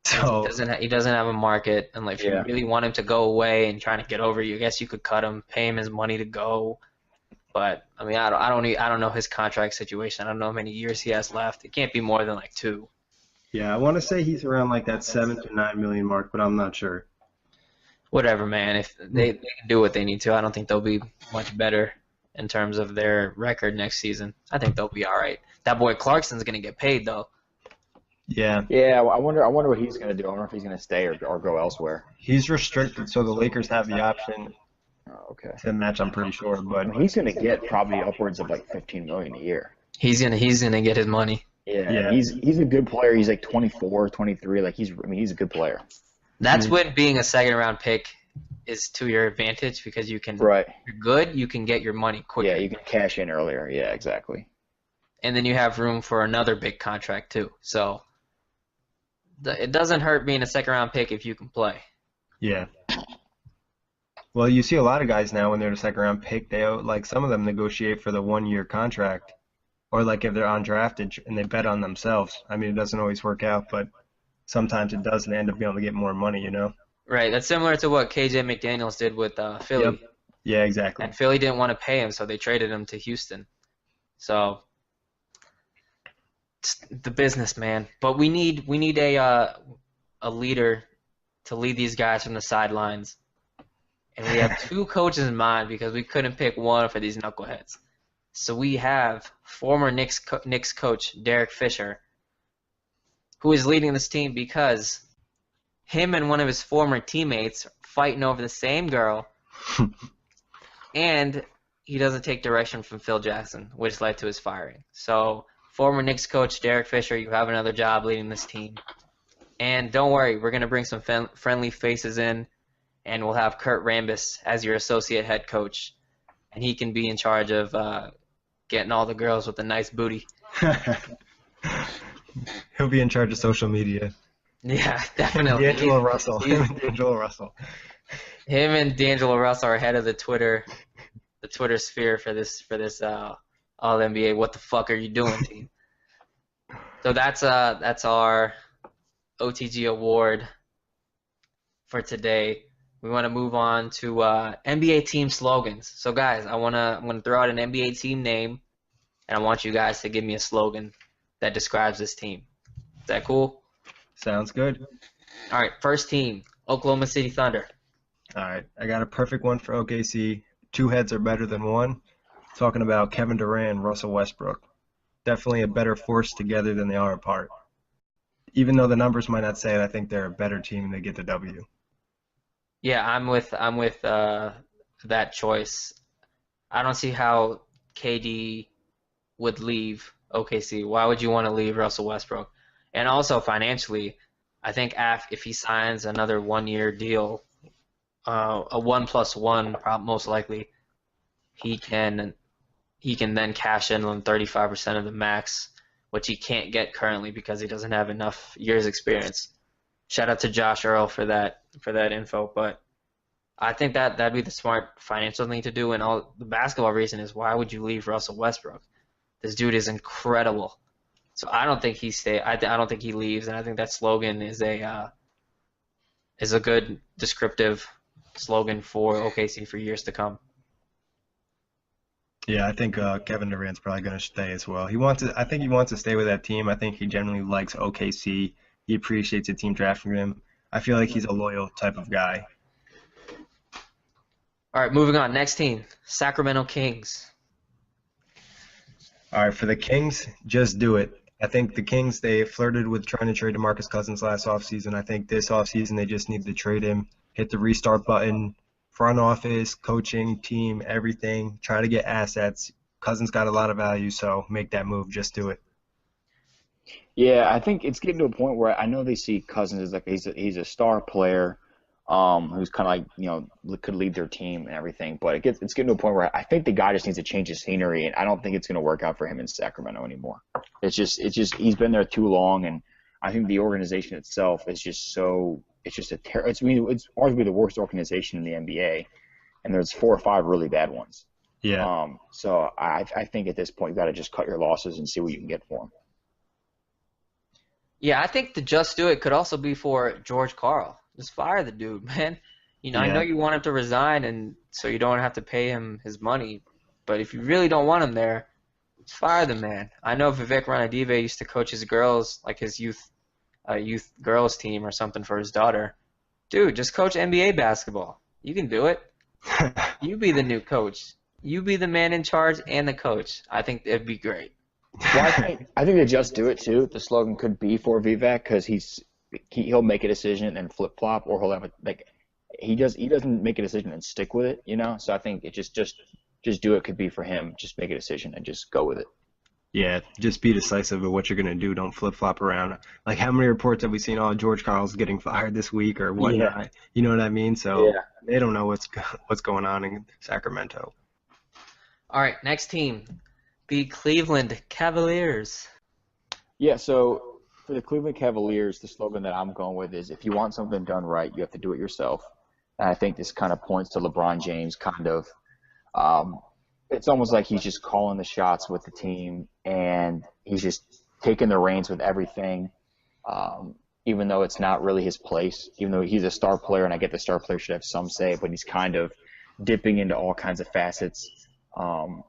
So he doesn't have a market, and if you really want him to go away and trying to get over you, I guess you could cut him, pay him his money to go. But I mean, I don't know his contract situation. I don't know how many years he has left. It can't be more than 2. Yeah, I want to say he's around that 7 to 9 million mark, but I'm not sure. Whatever, man. If they can do what they need to, I don't think they'll be much better in terms of their record next season. I think they'll be all right. That boy Clarkson's gonna get paid though. Yeah. Yeah, I wonder what he's gonna do. I wonder if he's gonna stay or go elsewhere. He's restricted, so the Lakers have the option to match. I'm pretty sure, but he's gonna get probably upwards of $15 million a year. He's gonna get his money. Yeah. He's a good player. He's 24, 23. He's a good player. That's when being a second round pick is to your advantage because you can, Right. if you're good, you can get your money quicker. Yeah, you can cash in earlier. Yeah, exactly. And then you have room for another big contract too. So it doesn't hurt being a second round pick if you can play. Yeah. Well, you see a lot of guys now when they're a second round pick, like some of them negotiate for the 1-year contract, or like if they're undrafted and they bet on themselves. I mean, it doesn't always work out, but sometimes it does, and they end up being able to get more money, you know? Right. That's similar to what KJ McDaniels did with Philly. Yep. Yeah, exactly. And Philly didn't want to pay him, so they traded him to Houston. So it's the business, man. But we need a leader to lead these guys from the sidelines. And we have 2 coaches in mind because we couldn't pick one for these knuckleheads. So we have former Knicks coach Derek Fisher, who is leading this team because him and one of his former teammates are fighting over the same girl, and he doesn't take direction from Phil Jackson, which led to his firing. So former Knicks coach Derek Fisher, you have another job leading this team. And don't worry, we're going to bring some friendly faces in, and we'll have Kurt Rambis as your associate head coach, and he can be in charge of getting all the girls with a nice booty. He'll be in charge of social media. Yeah, definitely. D'Angelo Russell. D'Angelo Russell. Him and D'Angelo Russell are head of the Twitter sphere for this All NBA. What the fuck are you doing, team? So that's our OTG award for today. We want to move on to NBA team slogans. So guys, I'm gonna throw out an NBA team name, and I want you guys to give me a slogan that describes this team. Is that cool? Sounds good. All right, first team, Oklahoma City Thunder. All right, I got a perfect one for OKC. 2 heads are better than one. Talking about Kevin Durant and Russell Westbrook. Definitely a better force together than they are apart. Even though the numbers might not say it, I think they're a better team and they get the W. Yeah, I'm with that choice. I don't see how KD would leave OKC. Why would you want to leave Russell Westbrook? And also financially, I think if he signs another 1-year deal, a 1+1, most likely, he can then cash in on 35% of the max, which he can't get currently because he doesn't have enough years experience. Shout out to Josh Earl for that info, but I think that'd be the smart financial thing to do. And all the basketball reason is, why would you leave Russell Westbrook? This dude is incredible. So I don't think he I don't think he leaves, and I think that slogan is a good descriptive slogan for OKC for years to come. Yeah, I think Kevin Durant's probably going to stay as well. I think he wants to stay with that team. I think he generally likes OKC. He appreciates the team drafting him. I feel like he's a loyal type of guy. All right, moving on. Next team, Sacramento Kings. All right, for the Kings, just do it. I think the Kings, they flirted with trying to trade DeMarcus Cousins last offseason. I think this offseason they just need to trade him, hit the restart button, front office, coaching, team, everything. Try to get assets. Cousins got a lot of value, so make that move. Just do it. Yeah, I think it's getting to a point where I know they see Cousins as like he's a star player, who's kind of like could lead their team and everything. But it's getting to a point where I think the guy just needs to change his scenery, and I don't think it's going to work out for him in Sacramento anymore. It's just he's been there too long, and I think the organization itself is just so it's arguably the worst organization in the NBA, and there's 4 or 5 really bad ones. Yeah. So I think at this point you got to just cut your losses and see what you can get for him. Yeah, I think the just do it could also be for George Karl. Just fire the dude, man. I know you want him to resign, and so you don't have to pay him his money. But if you really don't want him there, just fire the man. I know Vivek Ranadive used to coach his girls, like his youth girls team or something for his daughter. Dude, just coach NBA basketball. You can do it. You be the new coach. You be the man in charge and the coach. I think it'd be great. Well, I think they just do it too. The slogan could be for Vivek because he'll make a decision and flip flop, or he'll have he doesn't make a decision and stick with it, So I think it just do it could be for him. Just make a decision and just go with it. Yeah, just be decisive of what you're going to do. Don't flip-flop around. Like, how many reports have we seen? Oh, George Karl's getting fired this week or Yeah, whatnot. You know what I mean? So yeah, they don't know what's going on in Sacramento. All right, next team, the Cleveland Cavaliers. yeah. So for the Cleveland Cavaliers, the slogan that I'm going with is, if you want something done right, you have to do it yourself. And I think this kind of points to LeBron James kind of. Um, it's almost like he's just calling the shots with the team, and he's just taking the reins with everything. Even though it's not really his place, even though he's a star player, and I get the star player should have some say, but he's kind of dipping into all kinds of facets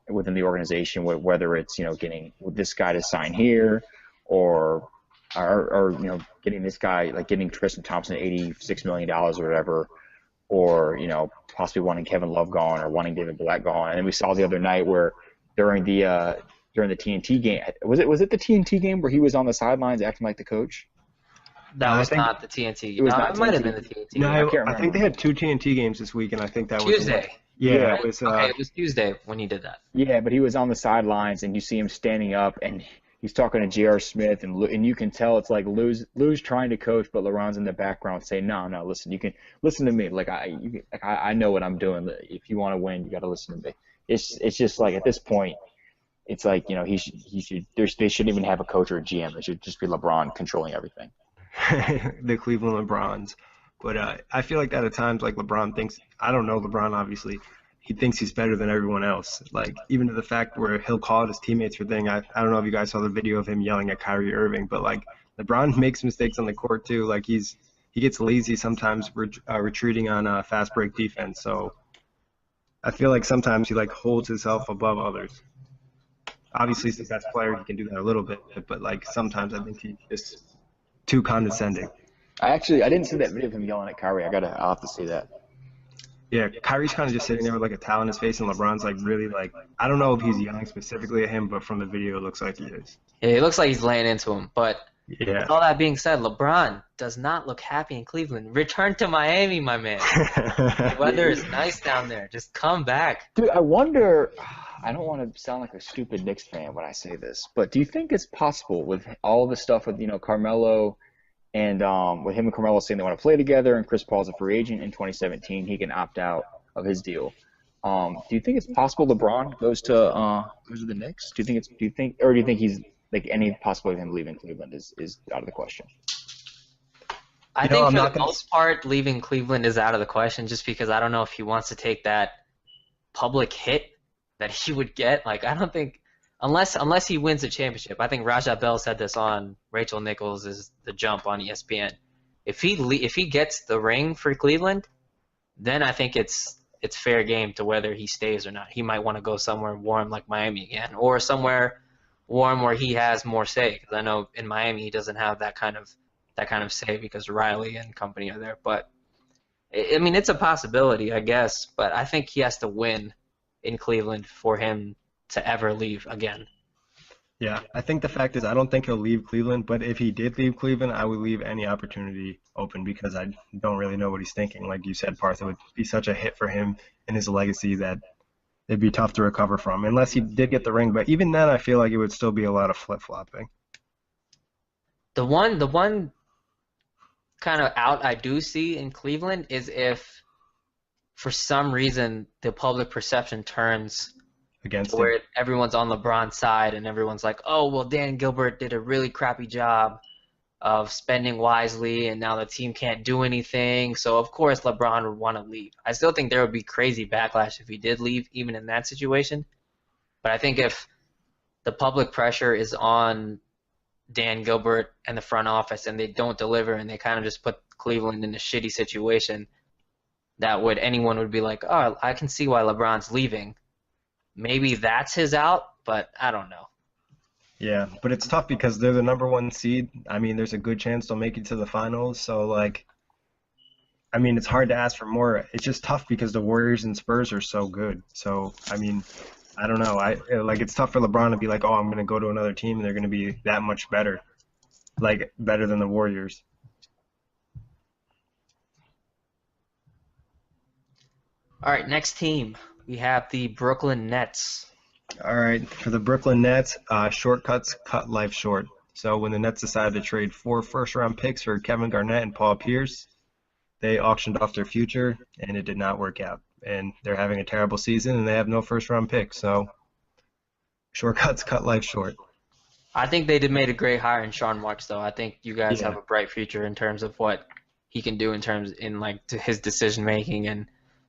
within the organization, whether it's getting this guy to sign here, or getting this guy, like getting Tristan Thompson $86 million or whatever, or possibly wanting Kevin Love gone or wanting David Blatt gone. And then we saw the other night where during the TNT game, was it the TNT game where he was on the sidelines acting like the coach? That I was think not the TNT. It was No, not it might have TNT. been the TNT. No, I can't I remember. think they had 2 TNT games this week, and I think that was Tuesday. Yeah, Right. it was. Okay, it was Tuesday when he did that. Yeah, but he was on the sidelines, and you see him standing up, and he's talking to J.R. Smith, and you can tell it's like Lou's trying to coach, but LeBron's in the background saying, "No, listen, you can listen to me. I know what I'm doing. If you want to win, you got to listen to me." It's just like, at this point, it's like they shouldn't even have a coach or a GM. It should just be LeBron controlling everything. the Cleveland LeBrons. But I feel like that at times, like LeBron thinks, I don't know LeBron, obviously, he thinks he's better than everyone else. Like, even to the fact where he'll call out his teammates for thing. I don't know if you guys saw the video of him yelling at Kyrie Irving, but like LeBron makes mistakes on the court too. Like he gets lazy sometimes, retreating on fast break defense. So I feel like sometimes he like holds himself above others. Obviously, he's the best player. He can do that a little bit, but like sometimes I think he's just too condescending. I didn't see that video of him yelling at Kyrie. I'll have to see that. Yeah, Kyrie's kind of just sitting there with like a towel in his face, and LeBron's like really like, I don't know if he's yelling specifically at him, but from the video it looks like he is. Yeah, it looks like he's laying into him. But Yeah. with all that being said, LeBron does not look happy in Cleveland. Return to Miami, my man. The weather is nice down there. Just come back. Dude, I wonder. I don't want to sound like a stupid Knicks fan when I say this, but do you think it's possible with all the stuff with Carmelo and with him and Carmelo saying they want to play together, and Chris Paul's a free agent in 2017, he can opt out of his deal? Do you think it's possible LeBron goes to the Knicks? Do you think he's like any possibility of him leaving Cleveland is out of the question? I think for the most part, leaving Cleveland is out of the question, just because I don't know if he wants to take that public hit that he would get. Like, I don't think, unless he wins a championship. I think Raja Bell said this on Rachel Nichols' The Jump on ESPN. If he gets the ring for Cleveland, then I think it's fair game to whether he stays or not. He might want to go somewhere warm like Miami again, or somewhere warm where he has more say. Because I know in Miami he doesn't have that kind of say because Riley and company are there. But I mean, it's a possibility, I guess. But I think he has to win in Cleveland for him to ever leave again. Yeah, I think the fact is I don't think he'll leave Cleveland, but if he did leave Cleveland, I would leave any opportunity open because I don't really know what he's thinking. Like you said, Parth, it would be such a hit for him and his legacy that it'd be tough to recover from, unless he did get the ring. But even then, I feel like it would still be a lot of flip-flopping. The one kind of out I do see in Cleveland is if for some reason the public perception turns Against where him. everyone's on LeBron's side and everyone's like, oh, well, Dan Gilbert did a really crappy job of spending wisely and now the team can't do anything. So, of course, LeBron would want to leave. I still think there would be crazy backlash if he did leave, even in that situation. But I think if the public pressure is on Dan Gilbert and the front office and they don't deliver and they kind of just put Cleveland in a shitty situation, anyone would be like, oh, I can see why LeBron's leaving. Maybe that's his out, but I don't know. Yeah, but it's tough because they're the number 1 seed. I mean, there's a good chance they'll make it to the finals. So, like, I mean, it's hard to ask for more. It's just tough because the Warriors and Spurs are so good. So, I mean, I don't know. It's tough for LeBron to be like, oh, I'm going to go to another team and they're going to be that much better, like better than the Warriors. All right, next team. We have the Brooklyn Nets. All right, for the Brooklyn Nets, shortcuts cut life short. So when the Nets decided to trade 4 first-round picks for Kevin Garnett and Paul Pierce, they auctioned off their future, and it did not work out. And they're having a terrible season, and they have no first-round picks. So shortcuts cut life short. I think they did made a great hire in Sean Marks, though. I think you guys Yeah. have a bright future in terms of what he can do in like to his decision making, and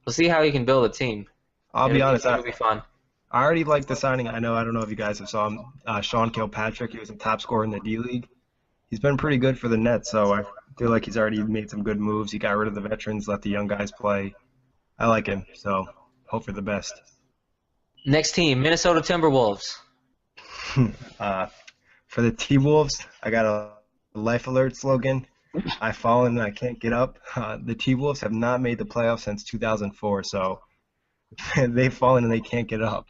we'll see how he can build a team. I'll be honest, It'll be fun. I already like the signing. I don't know if you guys have saw him. Sean Kilpatrick, he was a top scorer in the D-League. He's been pretty good for the Nets, so I feel like he's already made some good moves. He got rid of the veterans, let the young guys play. I like him, so hope for the best. Next team, Minnesota Timberwolves. For the T-Wolves, I got a life alert slogan. I've fallen and I can't get up. The T-Wolves have not made the playoffs since 2004, so they've fallen and they can't get up.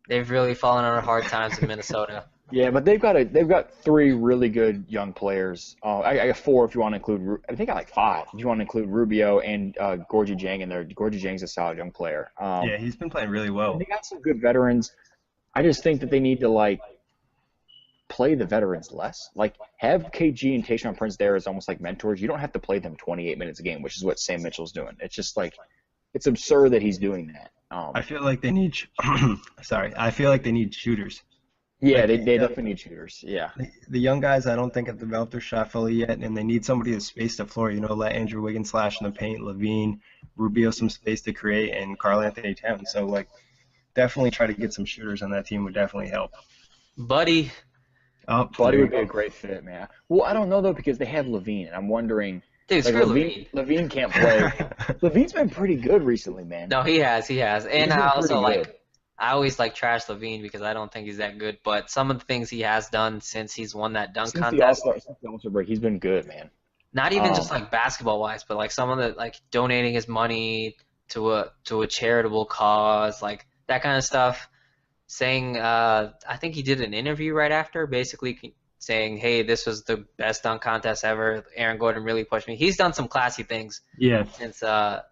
They've really fallen on hard times in Minnesota. Yeah, but they've got 3 really good young players. I got 4 if you want to include. I think I like 5 if you want to include Rubio and Gorgie Jang in there. Gorgie Jang's a solid young player. Yeah, he's been playing really well. They got some good veterans. I just think that they need to play the veterans less. Have KG and Tayshaun Prince there as almost like mentors. You don't have to play them 28 minutes a game, which is what Sam Mitchell's doing. It's just it's absurd that he's doing that. I feel like they need. I feel like they need shooters. Yeah, they definitely need shooters. Yeah. The young guys, I don't think have developed their shot fully yet, and they need somebody to space the floor. Let Andrew Wiggins slash in the paint, Levine, Rubio some space to create, and Karl Anthony Towns. So definitely try to get some shooters on that team would definitely help. Buddy. Oh, Buddy would be a great fit, man. Well, I don't know though because they have Levine, and I'm wondering. Dude, screw Levine. Levine can't play. Levine's been pretty good recently, man. No, he has. And been I also pretty good. I always trash Levine because I don't think he's that good. But some of the things he has done since he's won that dunk contest, Since the All-Star break, he's been good, man. not even just basketball wise, but some of the donating his money to a charitable cause, that kind of stuff. Saying, I think he did an interview right after, basically saying, "Hey, this was the best dunk contest ever. Aaron Gordon really pushed me." He's done some classy things. Yeah.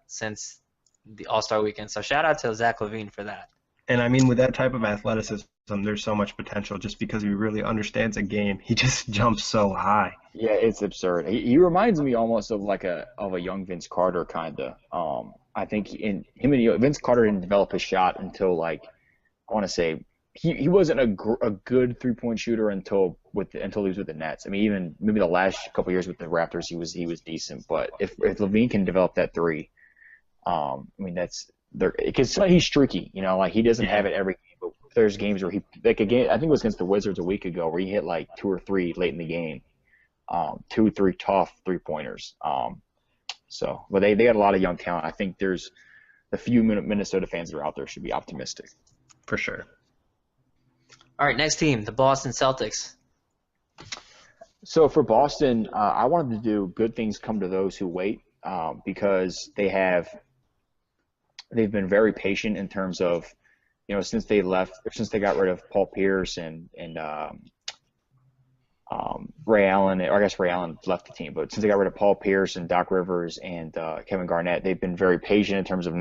Since the All-Star weekend. So shout out to Zach LaVine for that. And I mean, with that type of athleticism, there's so much potential just because he really understands a game. He just jumps so high. Yeah, it's absurd. He reminds me almost of a young Vince Carter kind of. I think Vince Carter didn't develop his shot until I want to say he wasn't a good 3-point shooter until he was with the Nets. I mean, even maybe the last couple years with the Raptors, he was decent. But if LaVine can develop that 3, I mean that's there because he's streaky. He doesn't have it every game. But there's games where he a game. I think it was against the Wizards a week ago where he hit 2 or 3 late in the game, 2 or 3 tough 3-pointers. But they got a lot of young talent. I think there's the few Minnesota fans that are out there should be optimistic. For sure. All right, next team, the Boston Celtics. So for Boston, I wanted to do good things come to those who wait because they've been very patient in terms of, since they got rid of Paul Pierce and Ray Allen, or I guess Ray Allen left the team, but since they got rid of Paul Pierce and Doc Rivers and Kevin Garnett, they've been very patient in terms of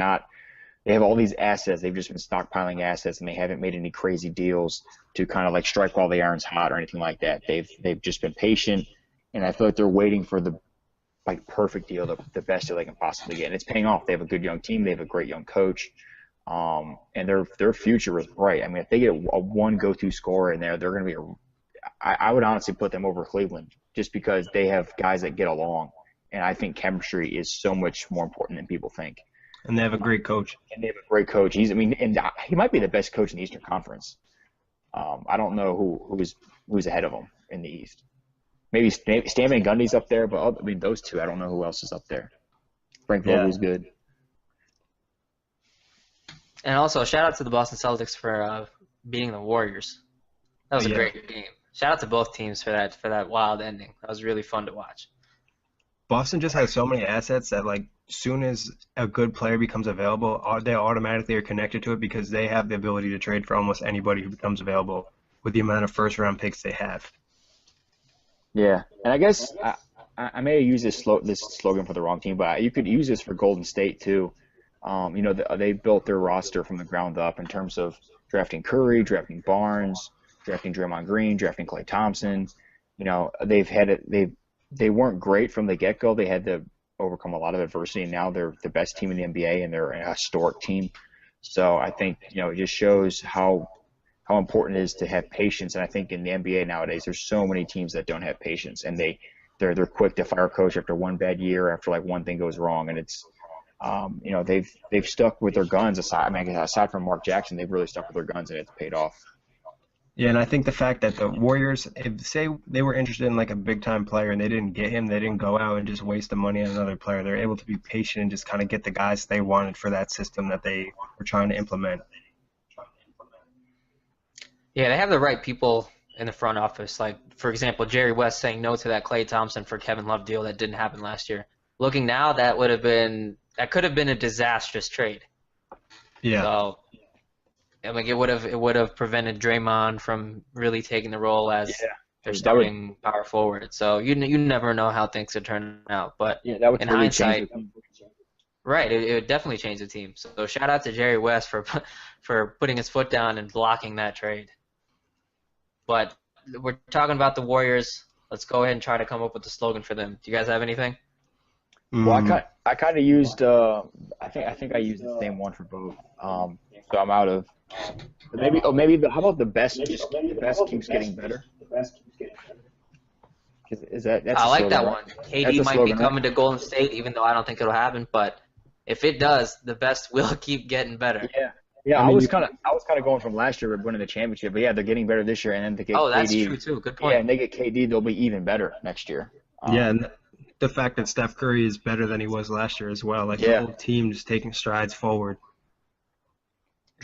they have all these assets. They've just been stockpiling assets, and they haven't made any crazy deals to kind of strike while the iron's hot or anything like that. They've just been patient, and I feel like they're waiting for the perfect deal, the best deal they can possibly get. And it's paying off. They have a good young team. They have a great young coach, and their future is bright. I mean, if they get a one go-to scorer in there, they're going to be I would honestly put them over Cleveland just because they have guys that get along, and I think chemistry is so much more important than people think. And they have a great coach. And they have a great coach. He might be the best coach in the Eastern Conference. I don't know who's ahead of him in the East. Maybe Stan Van Gundy's up there, but those two, I don't know who else is up there. Frank Vogel's good. And also, shout out to the Boston Celtics for beating the Warriors. That was a great game. Shout out to both teams for that wild ending. That was really fun to watch. Boston just has so many assets that soon as a good player becomes available, they automatically are connected to it because they have the ability to trade for almost anybody who becomes available with the amount of first-round picks they have. Yeah, and I guess I may have used this slogan for the wrong team, but you could use this for Golden State too. They built their roster from the ground up in terms of drafting Curry, drafting Barnes, drafting Draymond Green, drafting Klay Thompson. They weren't great from the get-go. They had to overcome a lot of adversity, and now they're the best team in the NBA, and they're a historic team. So I think, it just shows how important it is to have patience. And I think in the NBA nowadays, there's so many teams that don't have patience, and they're quick to fire a coach after one bad year, after like one thing goes wrong, and it's they've stuck with their guns. Aside from Mark Jackson, they've really stuck with their guns, and it's paid off. Yeah, and I think the fact that the Warriors, if say they were interested in like a big time player and they didn't get him, they didn't go out and just waste the money on another player. They're able to be patient and just kind of get the guys they wanted for that system that they were trying to implement. Yeah, they have the right people in the front office. Like, for example, Jerry West saying no to that Klay Thompson for Kevin Love deal that didn't happen last year. Looking now, that could have been a disastrous trade. Yeah. So, it would have prevented Draymond from really taking the role as their starting power forward. So you never know how things could turn out. But that would in really hindsight, change right, it would definitely change the team. So shout out to Jerry West for putting his foot down and blocking that trade. But we're talking about the Warriors. Let's go ahead and try to come up with a slogan for them. Do you guys have anything? Well, I kind of used I think I used the same one for both. So I'm out of how about the best keeps getting better? I like that one. KD might be coming to Golden State, even though I don't think it'll happen. But if it does, the best will keep getting better. Yeah. I was kind of going from last year winning the championship, but yeah, they're getting better this year, and then they get KD. That's true too. Good point. Yeah, and they get KD, they'll be even better next year. And the fact that Steph Curry is better than he was last year as well, the whole team just taking strides forward.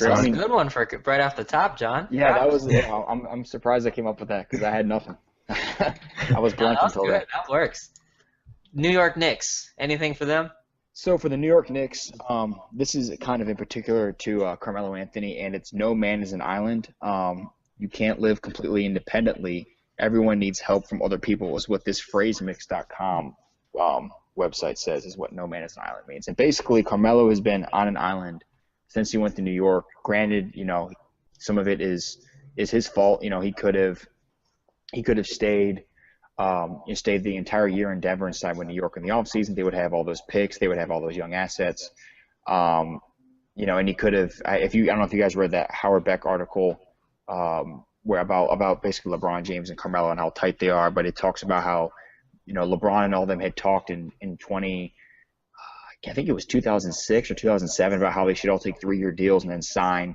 That's a good one for right off the top, John. Yeah, that was. I'm surprised I came up with that because I had nothing. I was blank until that. That works. New York Knicks. Anything for them? So for the New York Knicks, this is kind of in particular to Carmelo Anthony, and it's no man is an island. You can't live completely independently. Everyone needs help from other people is what this phrasemix.com website says is what no man is an island means. And basically Carmelo has been on an island since he went to New York. Granted, some of it is his fault. He could have stayed the entire year in Denver and signed with New York in the offseason. They would have all those picks. They would have all those young assets. And he could have. I don't know if you guys read that Howard Beck article where about basically LeBron James and Carmelo and how tight they are. But it talks about how LeBron and all them had talked in 20. I think it was 2006 or 2007 about how they should all take 3-year deals and then sign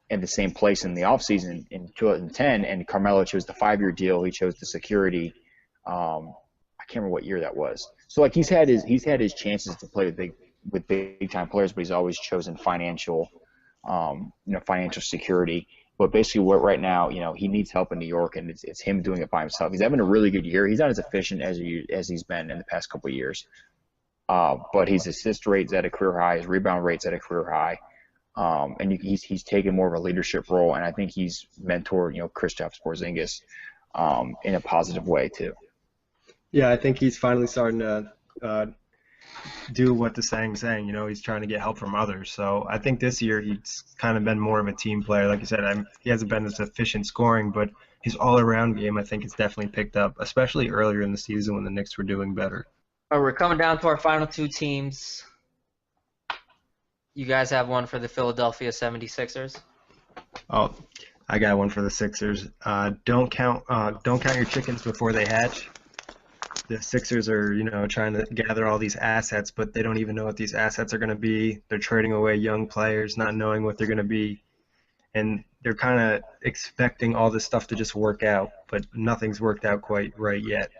in the same place in the offseason in 2010. And Carmelo chose the 5-year deal. He chose the security. I can't remember what year that was. So he's had his chances to play with big time players, but he's always chosen financial security. But basically, right now, he needs help in New York, and it's him doing it by himself. He's having a really good year. He's not as efficient as he's been in the past couple of years. But his assist rate's at a career high, his rebound rate's at a career high, and he's taken more of a leadership role, and I think he's mentored Kristaps Porzingis in a positive way too. Yeah, I think he's finally starting to do what the saying's saying. He's trying to get help from others. So I think this year he's kind of been more of a team player. Like you said, he hasn't been as efficient scoring, but his all-around game I think has definitely picked up, especially earlier in the season when the Knicks were doing better. We're coming down to our final two teams. You guys have one for the Philadelphia 76ers? Oh, I got one for the Sixers. Don't count your chickens before they hatch. The Sixers are, trying to gather all these assets, but they don't even know what these assets are going to be. They're trading away young players, not knowing what they're going to be. And they're kind of expecting all this stuff to just work out, but nothing's worked out quite right yet.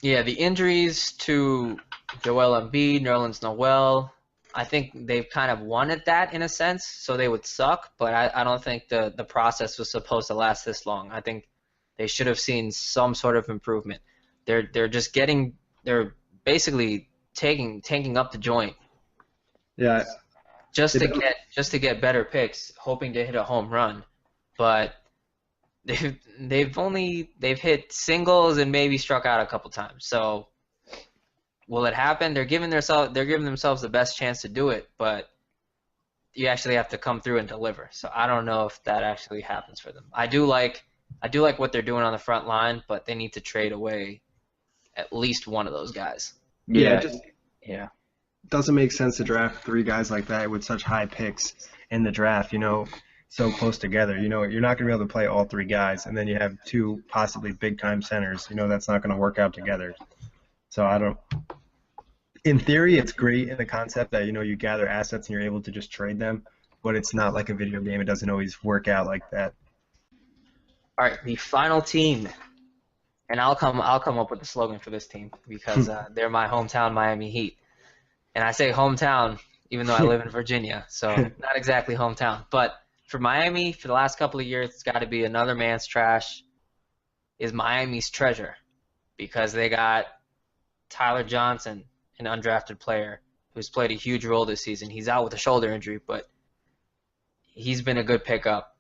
Yeah, the injuries to Joel Embiid, Nerlens Noel, I think they've kind of wanted that in a sense, so they would suck, but I don't think the process was supposed to last this long. I think they should have seen some sort of improvement. They're basically tanking up the joint. Yeah. Just to get better picks, hoping to hit a home run. But they've hit singles and maybe struck out a couple times. So will it happen? They're giving themselves the best chance to do it, but you actually have to come through and deliver. So I don't know if that actually happens for them. I do like what they're doing on the front line, but they need to trade away at least one of those guys. Yeah, Yeah. doesn't make sense to draft 3 guys like that with such high picks in the draft, so close together. You're not going to be able to play all 3 guys, and then you have 2 possibly big-time centers. That's not going to work out together. So in theory, it's great in the concept that, you gather assets and you're able to just trade them, but it's not like a video game. It doesn't always work out like that. All right, the final team, and I'll come up with the slogan for this team because they're my hometown Miami Heat. And I say hometown even though I live in Virginia, so not exactly hometown. But for Miami, for the last couple of years, it's got to be another man's trash is Miami's treasure, because they got Tyler Johnson, an undrafted player who's played a huge role this season. He's out with a shoulder injury, but he's been a good pickup.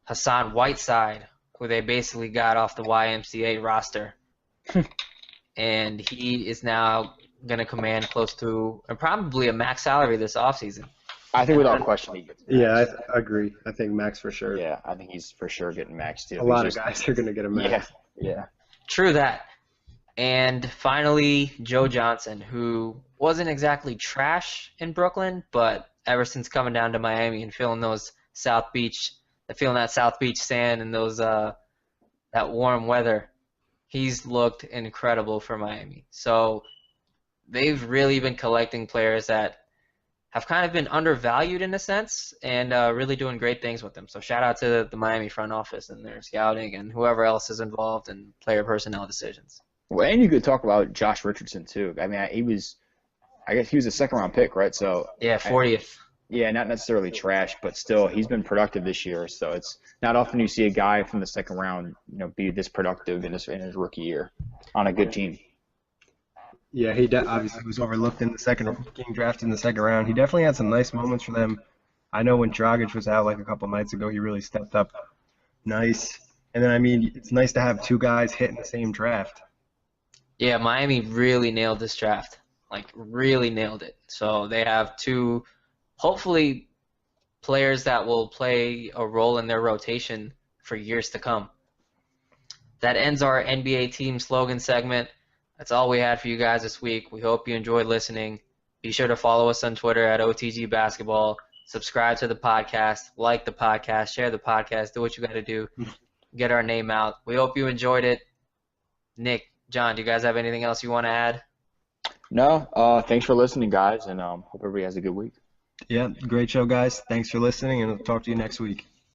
Hassan Whiteside, who they basically got off the YMCA roster, and he is now going to command close to and probably a max salary this offseason. I think without question he gets max. Yeah, I agree. I think max for sure. Yeah, I think he's for sure getting max too. A lot of guys are going to get a max. Yeah. True that. And finally, Joe Johnson, who wasn't exactly trash in Brooklyn, but ever since coming down to Miami and feeling that South Beach sand and that warm weather, he's looked incredible for Miami. So they've really been collecting players that have kind of been undervalued in a sense and really doing great things with them. So shout out to the Miami front office and their scouting and whoever else is involved in player personnel decisions. Well, and you could talk about Josh Richardson too. I mean, I guess he was a second-round pick, right? So yeah, 40th. Yeah, not necessarily trash, but still, he's been productive this year. So it's not often you see a guy from the second round, be this productive in his rookie year on a good team. Yeah, he obviously was overlooked in getting drafted in the second round. He definitely had some nice moments for them. I know when Dragic was out like a couple nights ago, he really stepped up nice. And then, it's nice to have 2 guys hit in the same draft. Yeah, Miami really nailed this draft. Really nailed it. So they have 2, hopefully, players that will play a role in their rotation for years to come. That ends our NBA team slogan segment. That's all we had for you guys this week. We hope you enjoyed listening. Be sure to follow us on Twitter at OTG Basketball. Subscribe to the podcast, like the podcast, share the podcast, do what you got to do, get our name out. We hope you enjoyed it. Nick, John, do you guys have anything else you want to add? No. Thanks for listening, guys, and hope everybody has a good week. Yeah, great show, guys. Thanks for listening, and we'll talk to you next week.